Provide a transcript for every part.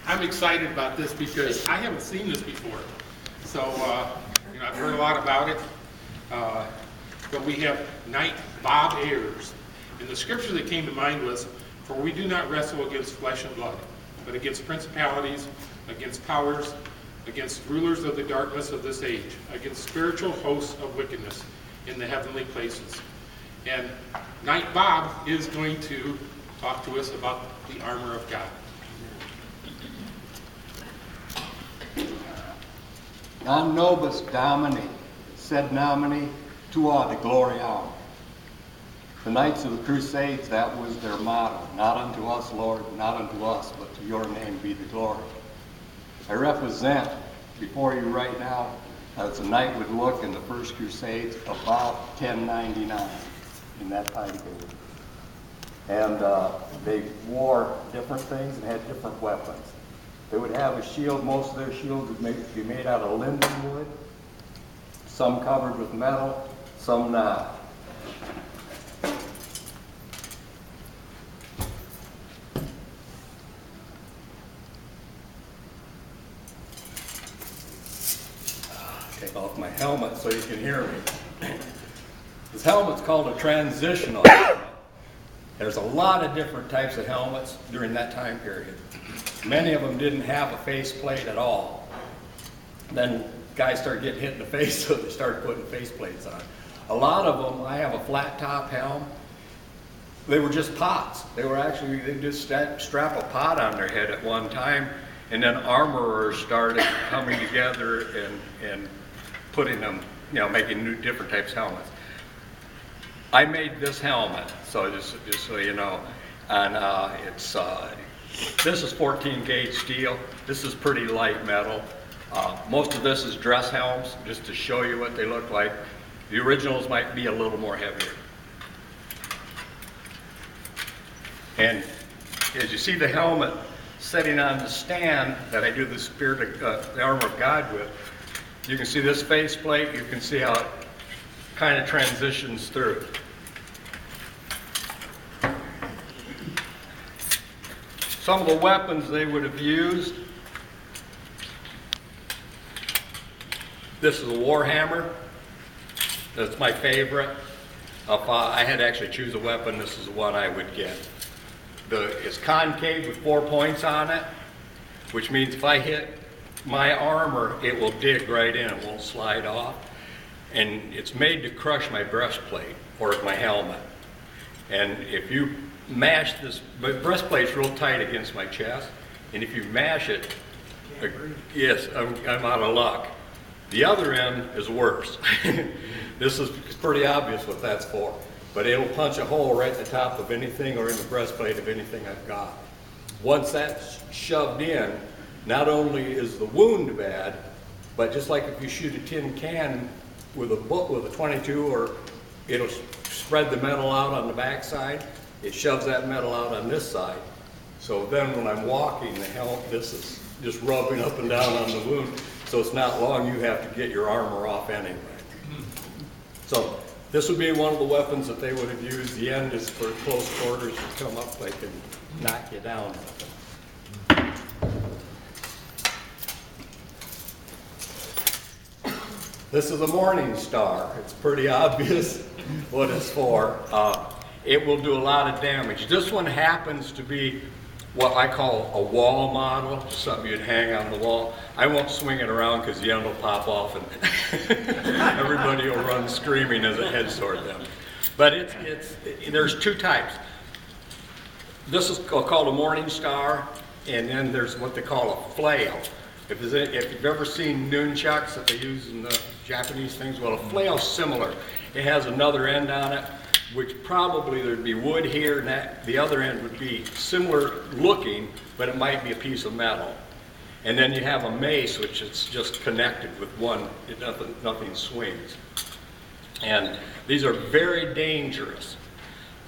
I'm excited about this because I haven't seen this before. So, I've heard a lot about it. But we have Knight Bob Ayers. And the scripture that came to mind was, "For we do not wrestle against flesh and blood, but against principalities, against powers, against rulers of the darkness of this age, against spiritual hosts of wickedness in the heavenly places." And Knight Bob is going to talk to us about the armor of God. Non nobis Domini, sed nomini tua de gloria. The Knights of the Crusades, that was their motto. Not unto us, Lord, not unto us, but to your name be the glory. I represent before you right now as a knight would look in the First Crusades about 1099 in that time period. And they wore different things and had different weapons. They would have a shield. Most of their shields would be made out of linden wood, some covered with metal, some not. Take off my helmet so you can hear me. This helmet's called a transitional helmet. There's a lot of different types of helmets during that time period. Many of them didn't have a faceplate at all. Then guys started getting hit in the face, so they started putting faceplates on. A lot of them, I have a flat top helm. They were just pots. They just strap a pot on their head at one time, and then armorers started coming together and putting them, making different types of helmets. I made this helmet, so just so you know, and this is 14 gauge steel. This is pretty light metal. Most of this is dress helms, just to show you what they look like. The originals might be a little more heavier. And as you see the helmet sitting on the stand that I do the armor of God with, you can see this faceplate. You can see how it kind of transitions through. Some of the weapons they would have used. This is a war hammer. That's my favorite. If I had to actually choose a weapon, this is the one I would get. It's concave with 4 points on it, which means if I hit my armor, it will dig right in. It won't slide off. And it's made to crush my breastplate or my helmet. And if you mash this, my breastplate's real tight against my chest, and if you mash it, yes, I'm out of luck. The other end is worse. This is pretty obvious what that's for, but it'll punch a hole right at the top of anything or in the breastplate of anything I've got. Once that's shoved in, not only is the wound bad, but just like if you shoot a tin can with a 22, or it'll spread the metal out on the back side, it shoves that metal out on this side. So then when I'm walking, this is just rubbing up and down on the wound, so it's not long you have to get your armor off anyway. So this would be one of the weapons that they would have used. The end is for close quarters. You come up, they can knock you down. This is a morning star. It's pretty obvious what it's for. It will do a lot of damage. This one happens to be what I call a wall model, something you'd hang on the wall. I won't swing it around because the end will pop off and everybody will run screaming as it heads toward them. But there's two types. This is called a morning star, and then there's what they call a flail. If you've ever seen nunchucks that they use in the Japanese things, well, a flail's similar. It has another end on it, which probably there'd be wood here, and the other end would be similar looking, but it might be a piece of metal. And then you have a mace, which is just connected with one, nothing swings. And these are very dangerous.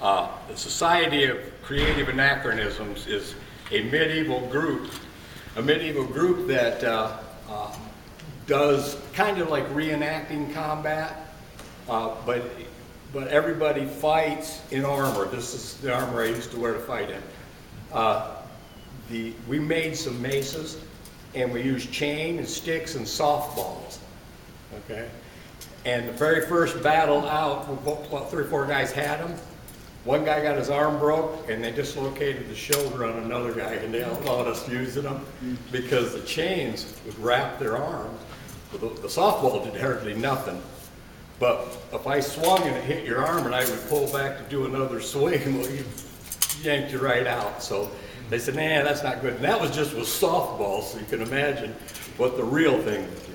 The Society of Creative Anachronisms is a medieval group that does kind of like reenacting combat, but but everybody fights in armor. This is the armor I used to wear to fight in. We made some maces, and we used chain and sticks and softballs, okay? And the very first battle out, about 3 or 4 guys had them. One guy got his arm broke, and they dislocated the shoulder on another guy, and they outlawed us using them because the chains would wrap their arms. The softball did hardly nothing. But if I swung and it hit your arm and I would pull back to do another swing, well, you yanked you right out. So they said, nah, that's not good. And that was just with softballs, so you can imagine what the real thing would do.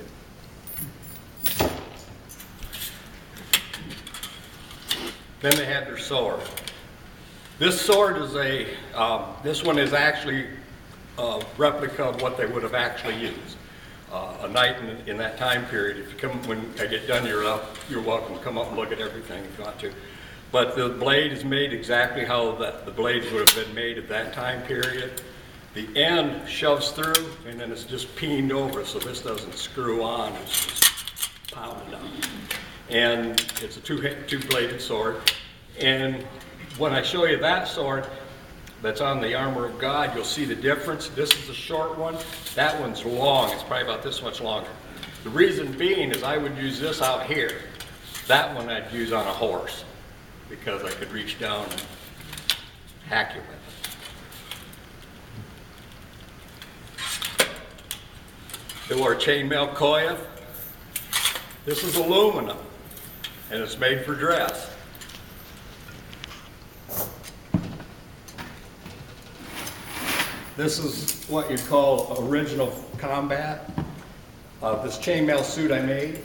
Then they had their sword. This sword is this one is actually a replica of what they would have actually used. A knight in that time period. If you come, when I get done, you're welcome to come up and look at everything if you want to. But the blade is made exactly how the blades would have been made at that time period. The end shoves through, and then it's just peened over, so this doesn't screw on. It's just pounded on. And it's a two-bladed sword. And when I show you that sword that's on the armor of God, you'll see the difference. This is a short one. That one's long. It's probably about this much longer. The reason being is I would use this out here. That one I'd use on a horse because I could reach down and hack you with it. They wore chainmail coif. This is aluminum, and it's made for dress. This is what you call original combat. This chainmail suit I made,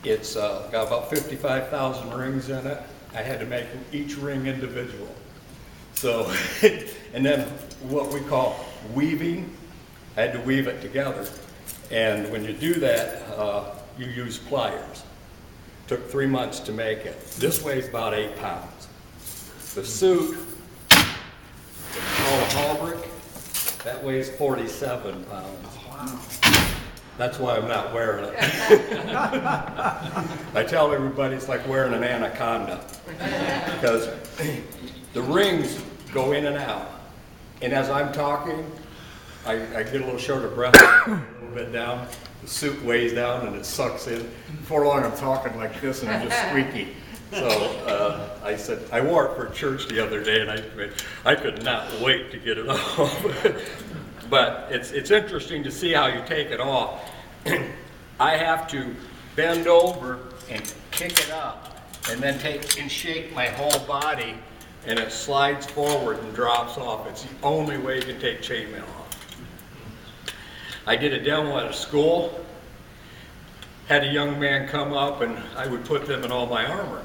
it's got about 55,000 rings in it. I had to make each ring individual. So, and then what we call weaving, I had to weave it together. And when you do that, you use pliers. Took 3 months to make it. This weighs about 8 pounds. The suit, called a hauberk, that weighs 47 pounds. Wow. That's why I'm not wearing it. I tell everybody it's like wearing an anaconda because the rings go in and out. And as I'm talking, I get a little short of breath, a little bit down. The suit weighs down and it sucks in. Before long, I'm talking like this and I'm just squeaky. So I said, I wore it for church the other day, and I could not wait to get it off. But it's interesting to see how you take it off. I have to bend over and kick it up, and then take and shake my whole body, and it slides forward and drops off. It's the only way you can take chainmail off. I did a demo at a school. Had a young man come up, and I would put them in all my armor.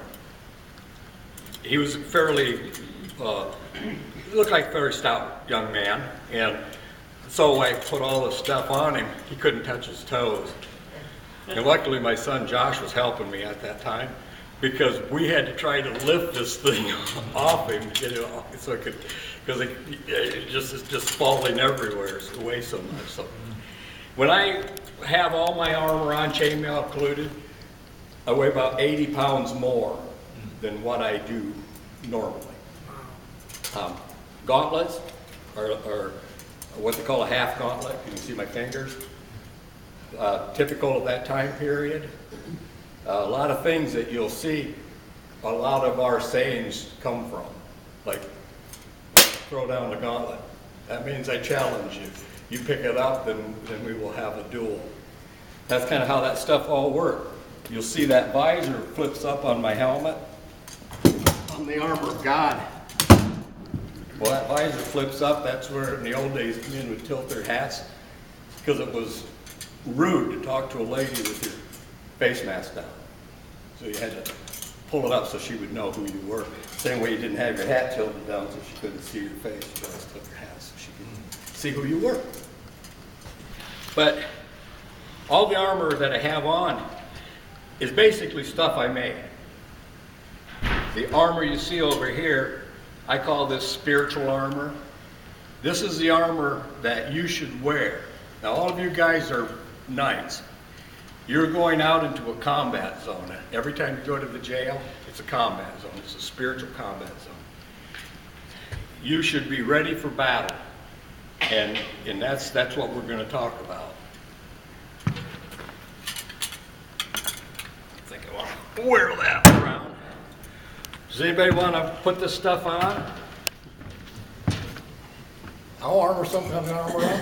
He was fairly, looked like a very stout young man, and so I put all this stuff on him. He couldn't touch his toes. And luckily my son Josh was helping me at that time because we had to try to lift this thing off him to get it off so it could, because it's just falling everywhere. It weighs so much. So when I have all my armor on, chainmail included, I weigh about 80 pounds more than what I do normally. Gauntlets are what they call a half gauntlet. You can see my fingers. Typical of that time period. A lot of things that you'll see, a lot of our sayings come from. Like, throw down the gauntlet. That means I challenge you. You pick it up, then we will have a duel. That's kind of how that stuff all works. You'll see that visor flips up on my helmet. On the armor of God. Well, that visor flips up. That's where in the old days men would tilt their hats because it was rude to talk to a lady with your face mask down. So you had to pull it up so she would know who you were. Same way you didn't have your hat tilted down so she couldn't see your face. You always took your hat so she could see who you were. But all the armor that I have on is basically stuff I made. The armor you see over here, I call this spiritual armor. This is the armor that you should wear. Now all of you guys are knights. You're going out into a combat zone. Every time you go to the jail, It's a combat zone. It's a spiritual combat zone. You should be ready for battle. And that's what we're going to talk about. I think I want to whirl that around. Does anybody want to put this stuff on? I'll armor some kind of armor up.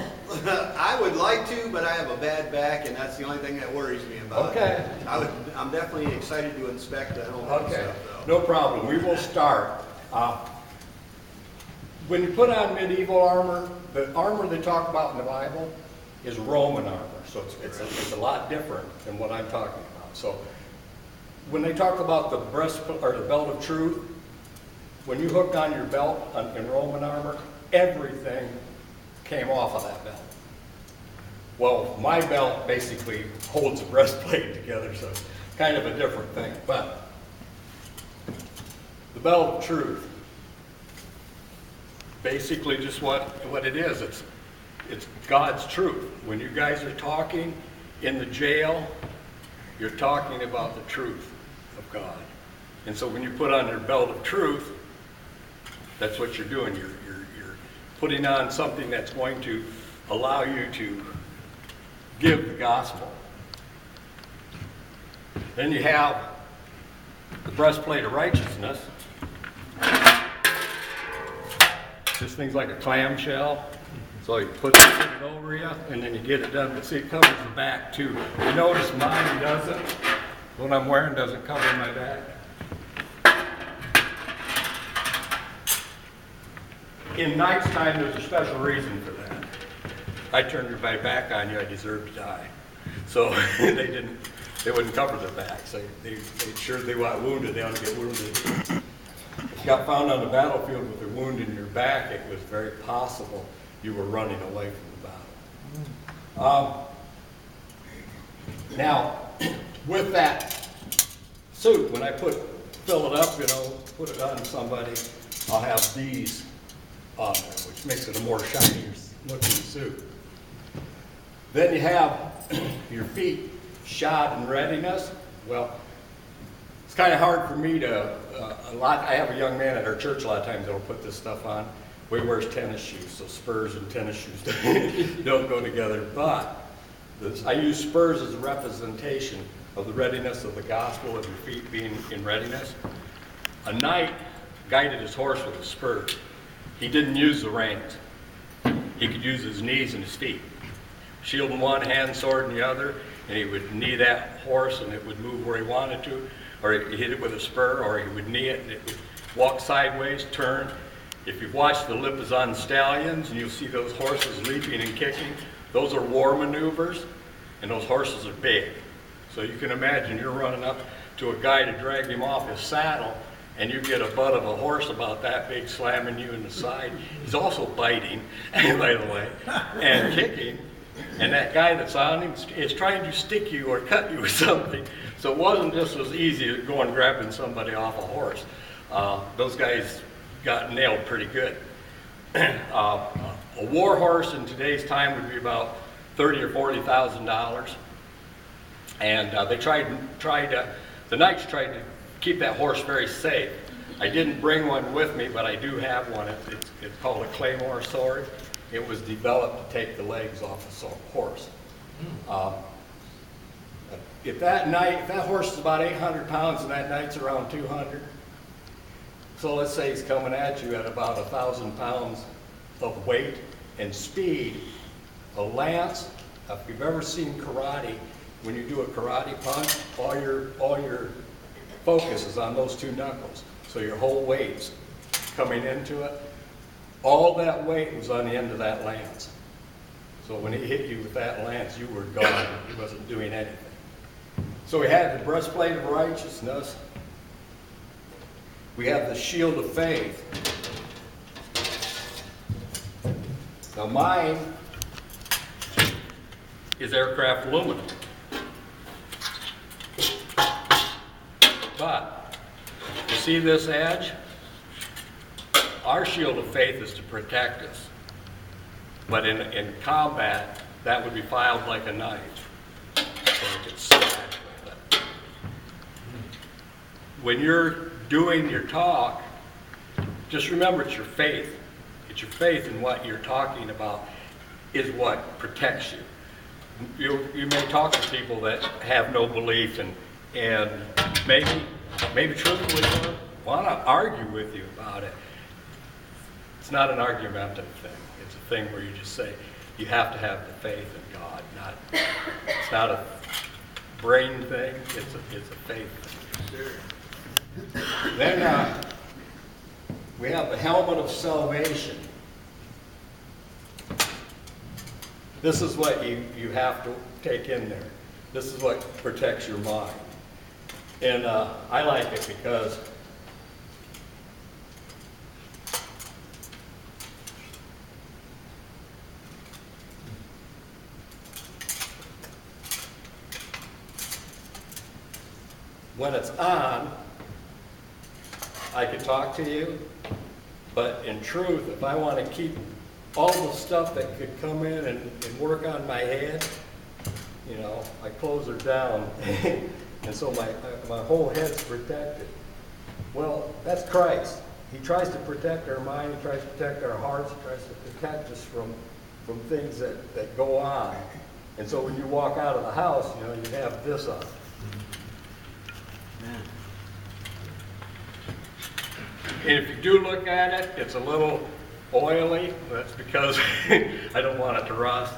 I would like to, but I have a bad back, and that's the only thing that worries me about it. Okay. I'm definitely excited to inspect the helmet and Okay, stuff, though. no problem. We will start. When you put on medieval armor, the armor they talk about in the Bible is Roman armor. So it's a lot different than what I'm talking about. So when they talk about the breastplate or the belt of truth, when you hook on your belt in Roman armor, everything came off of that belt. Well, my belt basically holds the breastplate together, so it's kind of a different thing. But the belt of truth, basically just what it is. It's God's truth. When you guys are talking in the jail, you're talking about the truth of God. And so when you put on your belt of truth, that's what you're doing. You're putting on something that's going to allow you to give the gospel. Then you have the breastplate of righteousness. This thing's like a clamshell. So you put it over you, and then you get it done. But see, it covers the back too. You notice mine doesn't. What I'm wearing doesn't cover my back. In night's time, there's a special reason for that. I turned my back on you, I deserve to die. So they wouldn't cover their backs. They made sure they weren't wounded, they ought to get wounded. If you got found on the battlefield with a wound in your back, it was very possible you were running away from the battle. Now, with that suit, when I fill it up, put it on somebody, I'll have these on there, which makes it a more shiny looking suit. Then you have your feet shod in readiness. Well, it's kind of hard for me to, I have a young man at our church a lot of times that'll put this stuff on. He wears tennis shoes, so spurs and tennis shoes don't go together. But I use spurs as a representation of the readiness of the gospel, of your feet being in readiness. A knight guided his horse with a spur. He didn't use the reins. He could use his knees and his feet. Shield in one hand, sword in the other, and he would knee that horse and it would move where he wanted to, or he hit it with a spur, or he would knee it and it would walk sideways, turn. If you've watched the Lipizzan stallions and you'll see those horses leaping and kicking, those are war maneuvers, and those horses are big. So you can imagine you're running up to a guy to drag him off his saddle, and you get a butt of a horse about that big slamming you in the side. He's also biting, by the way, and kicking. And that guy that's on him is trying to stick you or cut you or something. So it wasn't just as easy as going and grabbing somebody off a horse. Those guys got nailed pretty good. A war horse in today's time would be about $30,000 or $40,000. And the knights tried to keep that horse very safe. I didn't bring one with me, but I do have one. It's called a claymore sword. It was developed to take the legs off a horse. If that horse is about 800 pounds and that knight's around 200, so let's say he's coming at you at about 1,000 pounds of weight and speed, a lance, if you've ever seen karate, when you do a karate punch, all your focus is on those two knuckles. So your whole weight's coming into it. All that weight was on the end of that lance. So when he hit you with that lance, you were gone. He wasn't doing anything. So we had the breastplate of righteousness. We have the shield of faith. Now mine is aircraft aluminum. But you see this edge? Our shield of faith is to protect us. But in combat, that would be filed like a knife. So it gets slashed with it. when you're doing your talk, just remember it's your faith. It's your faith in what you're talking about is what protects you. You may talk to people that have no belief and maybe truthfully want to argue with you about it. It's not an argumentative thing. It's a thing where you just say you have to have the faith in God. It's not a brain thing. It's a faith thing. Sure. Then we have the helmet of salvation. This is what you have to take in there. This is what protects your mind. And I like it because when it's on, I can talk to you, but in truth, if I want to keep all the stuff that could come in and work on my head, you know, I close her down, and so my whole head's protected. Well, that's Christ. He tries to protect our mind, he tries to protect our hearts, he tries to protect us from things that go on. And so when you walk out of the house, you know, you have this on. And if you do look at it, it's a little oily. That's because I don't want it to rust.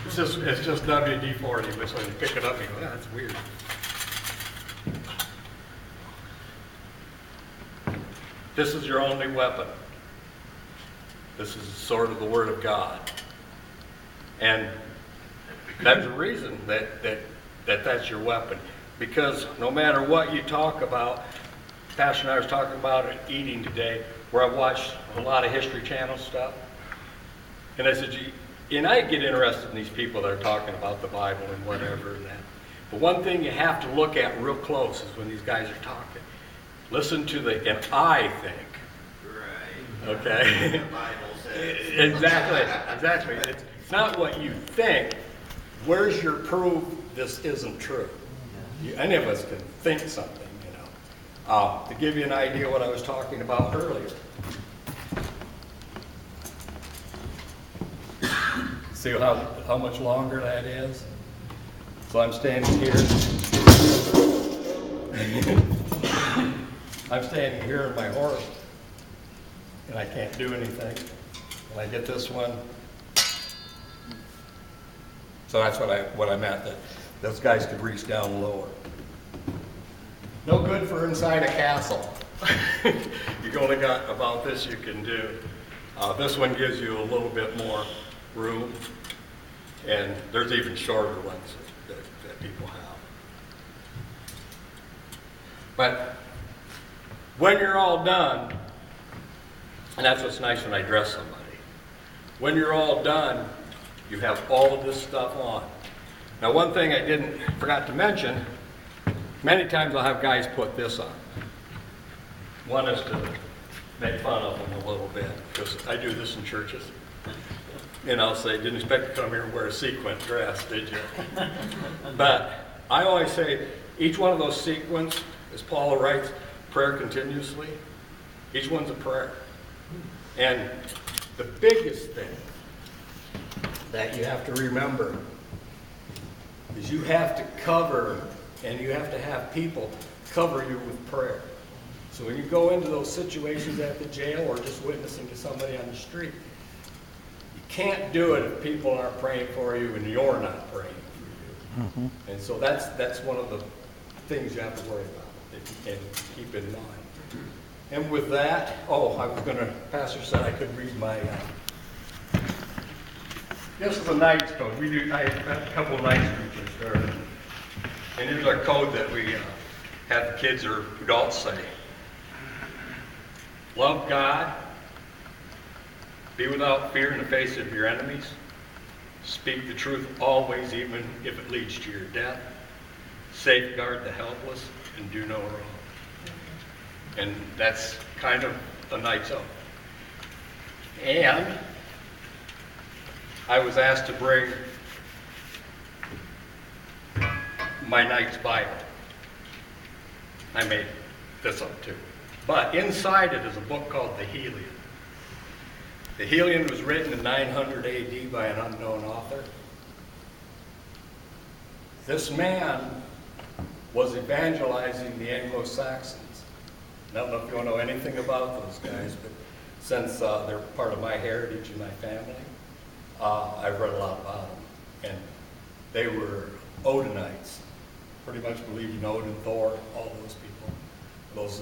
It's just WD-40, but so when you pick it up, you go, yeah, that's weird. This is your only weapon. This is sort of the Word of God. And that's the reason that's your weapon. Because no matter what you talk about, Pastor and I was talking about eating today, where I watched a lot of History Channel stuff. And I said, and I get interested in these people that are talking about the Bible and whatever and that. But one thing you have to look at real close is when these guys are talking. Listen to and I think. Right. Okay? The Bible says. Exactly. It's not what you think. Where's your proof this isn't true? Any of us can think something, you know. To give you an idea what I was talking about earlier. See how much longer that is? So I'm standing here. I'm standing here in my horse, and I can't do anything. When I get this one. So that's what I meant, that those guys could reach down lower. No good for inside a castle. You've only got about this you can do. This one gives you a little bit more room, and there's even shorter ones that people have. But when you're all done, and that's what's nice when I dress somebody, when you're all done, you have all of this stuff on. Now, one thing I forgot to mention, many times I'll have guys put this on. One is to make fun of them a little bit, because I do this in churches. And I'll say, didn't expect to come here and wear a sequin dress, did you? But I always say, each one of those sequins, as Paula writes, prayer continuously. Each one's a prayer. And the biggest thing that you have to remember is you have to cover, and you have to have people cover you with prayer. So when you go into those situations at the jail or just witnessing to somebody on the street, you can't do it if people aren't praying for you and you're not praying for you. Mm-hmm. And so that's one of the things you have to worry about and keep in mind. And with that, Pastor said I could read my, this is a Knights code. I have a couple of Knights preachers there. And here's our code that we have the kids or adults say. Love God. Be without fear in the face of your enemies. Speak the truth always, even if it leads to your death. Safeguard the helpless and do no wrong. And that's kind of a Knight's oath. And I was asked to bring my Knight's Bible. I made it. this up too. But inside it is a book called The Helion. The Helion was written in 900 AD by an unknown author. This man was evangelizing the Anglo-Saxons. I don't know if you want to know anything about those guys, but since they're part of my heritage and my family, I've read a lot about them. And they were Odinites, pretty much believed in Odin, Thor, all those people, those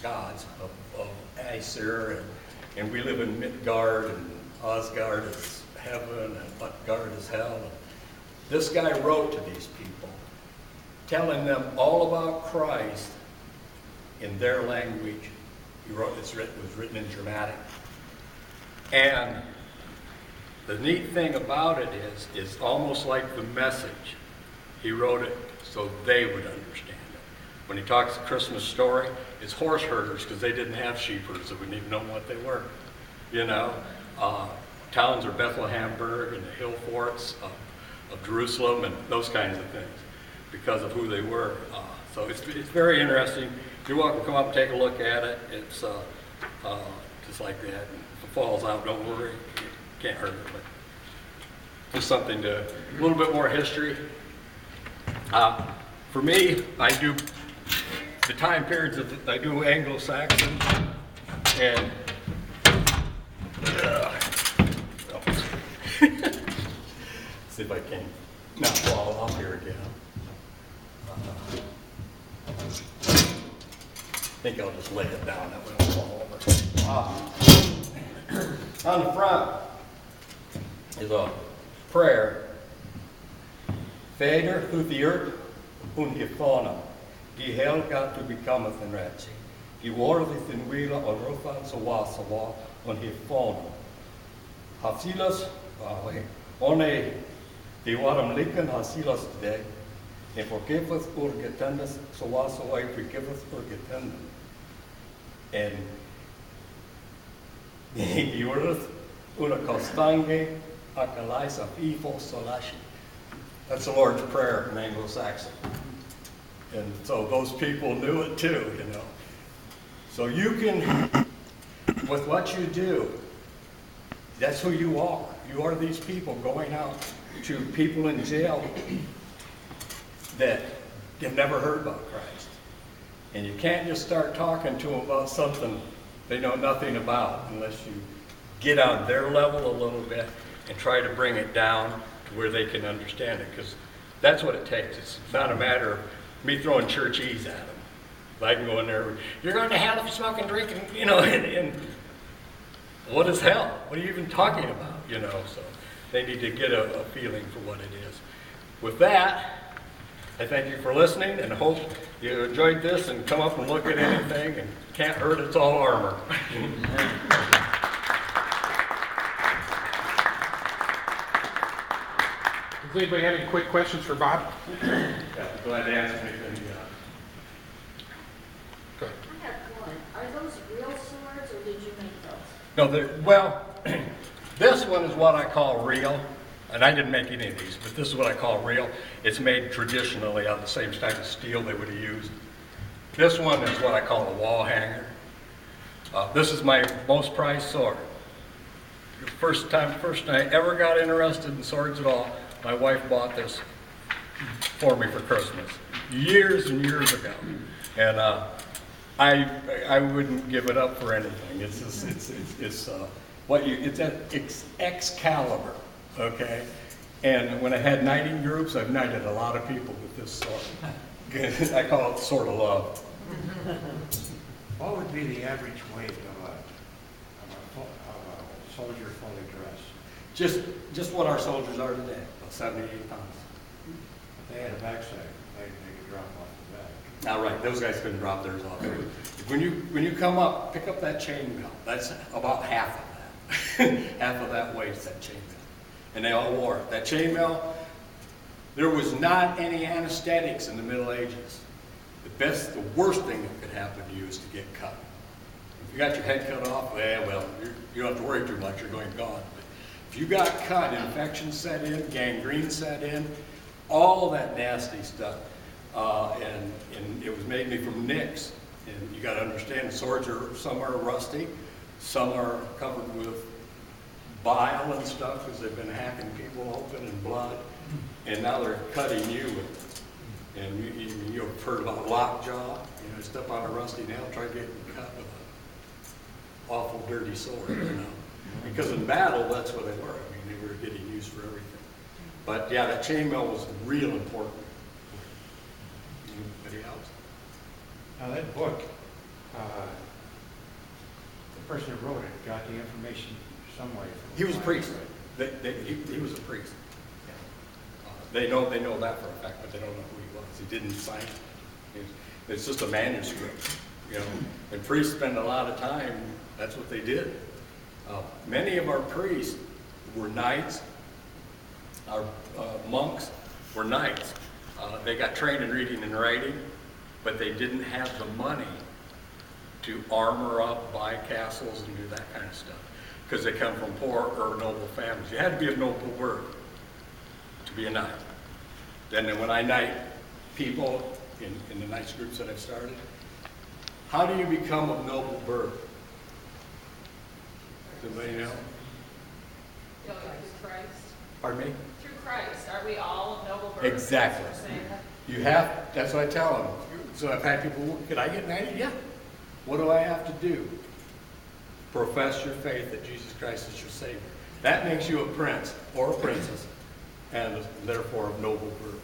gods of Aesir, and we live in Midgard, and Asgard is heaven, and Utgard is hell. And this guy wrote to these people, telling them all about Christ in their language. He wrote, it was written in Germanic. And the neat thing about it is, it's almost like the Message. He wrote it so they would understand it. When he talks the Christmas story, it's horse herders, because they didn't have sheepherds, so we didn't even know what they were. You know, towns are Bethlehemburg and the hill forts of Jerusalem and those kinds of things, because of who they were. So it's very interesting. You're welcome to come up and take a look at it. It's just like that. If it falls out, don't worry. It can't hurt it. But just something to, a little bit more history. For me, I do the time periods of, I do Anglo-Saxon and see if I can not fall off here again. I think I'll just lay it down, that way it won't fall over. On the front is a prayer. Vader, who the earth, whom he fauna, die helgat du becometh in rätt. Die wordigt in wila och rufan så var on he fauna. Hasilas, one die warum liken hasilas today, and forgiveth ur getendes så var forgiveth ur getenden. And die wordigt una constange akalais of evil solashi. That's the Lord's Prayer in Anglo-Saxon. And so those people knew it too, you know. So you can, with what you do, that's who you are. You are these people going out to people in jail that have never heard about Christ. And you can't just start talking to them about something they know nothing about unless you get on their level a little bit and try to bring it down to where they can understand it, because that's what it takes. It's not a matter of me throwing churchese at them. I can go in there, you're going to hell if you smoke and drink, and, you know, and what is hell? What are you even talking about? You know, so they need to get a feeling for what it is. With that, I thank you for listening, and hope you enjoyed this and come up and look at anything, and can't hurt, it's all armor. Does anybody have any quick questions for Bob? Yeah, glad to answer anything. Good. I have one. Are those real swords, or did you make those? No, well, this one is what I call real, and I didn't make any of these, but this is what I call real. It's made traditionally out of the same type of steel they would have used. This one is what I call a wall hanger. This is my most prized sword. The first time I ever got interested in swords at all, my wife bought this for me for Christmas years and years ago, and I wouldn't give it up for anything. It's just, it's Excalibur, okay? And when I had knighting groups, I've knighted a lot of people with this sword. I call it the sword of love. What would be the average weight of a soldier fully dressed? Just what our soldiers are today, about 78 pounds. If they had a backsack, they could drop off the back. Now, right, those guys couldn't drop theirs off. When you come up, pick up that chain belt. That's about half of that. Half of that weight is that chain belt. And they all wore it. That chain belt, there was not any anesthetics in the Middle Ages. The worst thing that could happen to you is to get cut. If you got your head cut off, well, you don't have to worry too much, you're going gone. But if you got cut, infection set in, gangrene set in, all that nasty stuff, and it was mainly from nicks And you gotta understand, swords some are rusty, some are covered with bile and stuff, because they've been hacking people open and blood, and now they're cutting you with, and you've heard about lockjaw, step on a rusty nail, try getting cut with an awful dirty sword, Because in battle, that's what they were. They were getting used for everything. But yeah, that chainmail was real important. Anybody else? Now, that book, the person who wrote it got the information some way from. He was a priest. He was a priest. They know that for a fact, but they don't know who he was. He didn't sign it. It's just a manuscript, And priests spend a lot of time. That's what they did. Many of our priests were knights. Our monks were knights. They got trained in reading and writing, but they didn't have the money to armor up, buy castles, and do that kind of stuff, because they come from poor or noble families. You had to be of noble birth to be a knight. Then when I knight people in the knights groups that I've started, how do you become of noble birth? Does anybody know? Through Christ. Pardon me? Through Christ. Are we all of noble birth? Exactly. That's what we're saying. You have, that's what I tell them. So I've had people, could I get knighted? Yeah. What do I have to do? Profess your faith that Jesus Christ is your Savior. That makes you a prince or a princess, and therefore of noble birth.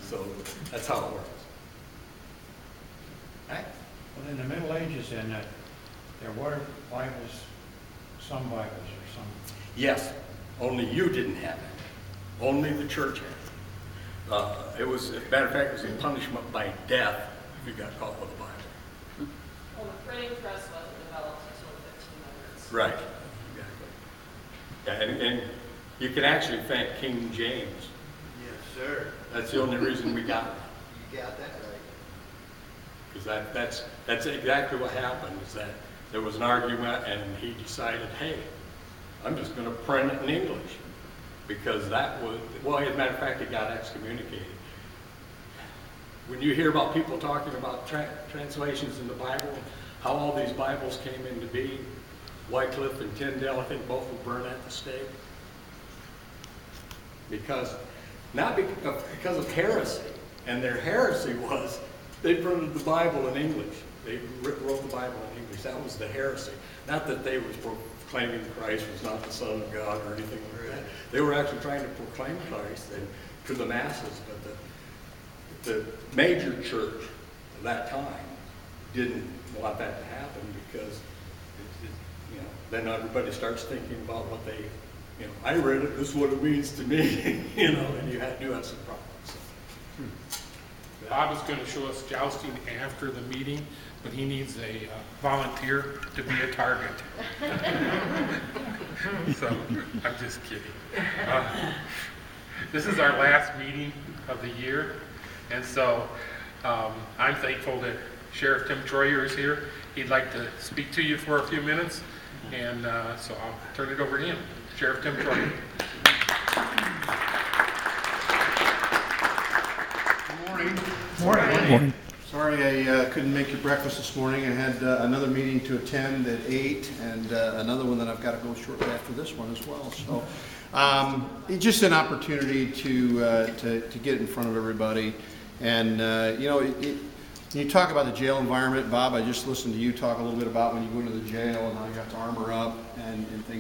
So that's how it works. Right? Well, in the Middle Ages, there were Bibles, some Bibles or some. Yes, only you didn't have it. Only the church had it. It was, as a matter of fact, it was a punishment by death if you got caught with a Bible. Well, the printing press wasn't developed until the 1500s. Right, exactly. Yeah, and you can actually thank King James. Yes, sir. That's the only reason we got it. You got that right. Because that's exactly what happened, is that there was an argument and he decided, hey, I'm just going to print it in English. Because that was, well, as a matter of fact, it got excommunicated. When you hear about people talking about translations in the Bible, how all these Bibles came into being, Wycliffe and Tyndale, I think both were burned at the stake. Not because of heresy. And their heresy was they printed the Bible in English. They wrote the Bible in English. That was the heresy. Not that they were proclaiming Christ was not the Son of God or anything like that. They were actually trying to proclaim Christ to the masses. But the major church at that time didn't want that to happen, because then everybody starts thinking about what they, I read it, this is what it means to me, and you do have some problems. So. Bob is going to show us jousting after the meeting, but he needs a volunteer to be a target. So, I'm just kidding. This is our last meeting of the year, and so I'm thankful that Sheriff Tim Troyer is here. He'd like to speak to you for a few minutes, and so I'll turn it over to him. Sheriff Tim Troyer. Morning. Sorry I couldn't make your breakfast this morning. I had another meeting to attend at 8 and another one that I've got to go shortly after this one as well. So it's just an opportunity to get in front of everybody. And, you talk about the jail environment, Bob. I just listened to you talk a little bit about when you go into the jail and how you have to armor up and things